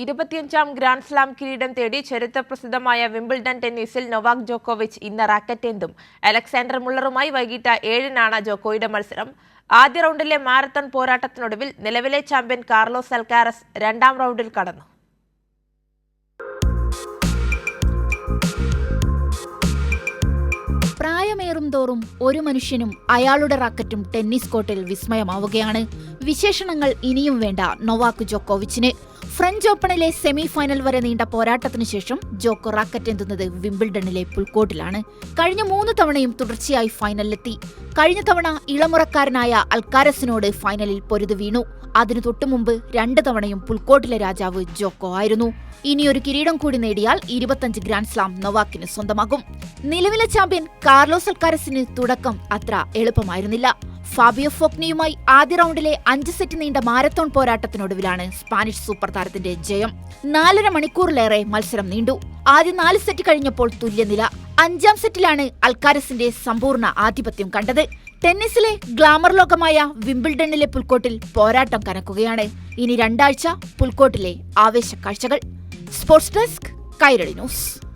25ാം grand slam കിരീടം തേടി ചരിത്രപ്രസിദ്ധമായ വിംബിൾഡൺ ടെന്നീസിൽ നൊവാക് ജോക്കോവിച്ച് ഇന്ന് റാക്കറ്റേന്തും. അലക്സാണ്ടർ മുള്ളറുമായി വൈകിട്ട് 7-നാണ് ജോക്കോയുടെ മത്സരം. ആദ്യ റൗണ്ടിലെ മാരത്തൺ പോരാട്ടത്തിനൊടുവിൽ നിലവിലെ ചാമ്പ്യൻ കാർലോസ് അൽക്കാരസ് രണ്ടാം റൗണ്ടിൽ കടന്നു. പ്രായമേറും തോറും ഒരു മനുഷ്യനും അയാളുടെ റാക്കറ്റും ടെന്നീസ് കോർട്ടിൽ വിസ്മയമാവുകയാണ്. വിശേഷണങ്ങൾ ഇനിയും വേണ്ട നൊവാക് ജോക്കോവിച്ചിന്. ഫ്രഞ്ച് ഓപ്പണിലെ സെമി ഫൈനൽ വരെ നീണ്ട പോരാട്ടത്തിനു ശേഷം ജോക്കോ റാക്കറ്റെന്തുന്നത് വിംബിൾഡണിലെ പുൽക്കോട്ടിലാണ്. കഴിഞ്ഞ 3 തവണയും തുടർച്ചയായി ഫൈനലിലെത്തി. കഴിഞ്ഞ തവണ ഇളമുറക്കാരനായ അൽക്കാരസിനോട് ഫൈനലിൽ പൊരുതു വീണു. അതിനു തൊട്ടുമുമ്പ് 2 തവണയും പുൽക്കോട്ടിലെ രാജാവ് ജോക്കോ ആയിരുന്നു. ഇനിയൊരു കിരീടം കൂടി നേടിയാൽ 25 ഗ്രാൻഡ് സ്ലാം നൊവാക്കിന് സ്വന്തമാകും. നിലവിലെ ചാമ്പ്യൻ കാർലോസ് അൽക്കാരസിന് തുടക്കം അത്ര എളുപ്പമായിരുന്നില്ല. ഫാബിയോ ഫോഗ്നിയുമായി ആദ്യ റൗണ്ടിലെ 5 സെറ്റ് നീണ്ട മാരത്തോൺ പോരാട്ടത്തിനൊടുവിലാണ് സ്പാനിഷ് സൂപ്പർ താരത്തിന്റെ ജയം. 4.5 മണിക്കൂറിലേറെ മത്സരം നീണ്ടു. ആദ്യ 4 സെറ്റ് കഴിഞ്ഞപ്പോൾ തുല്യനില. 5ാം സെറ്റിലാണ് അൽക്കാരസിന്റെ സമ്പൂർണ്ണ ആധിപത്യം കണ്ടത്. ടെന്നീസിലെ ഗ്ലാമർ ലോകമായ വിംബിൾഡണിലെ പുൽക്കോട്ടിൽ പോരാട്ടം കനക്കുകയാണ്. ഇനി 2 ആഴ്ച പുൽക്കോട്ടിലെ ആവേശ കാഴ്ചകൾ. Sports desk, Kairali news.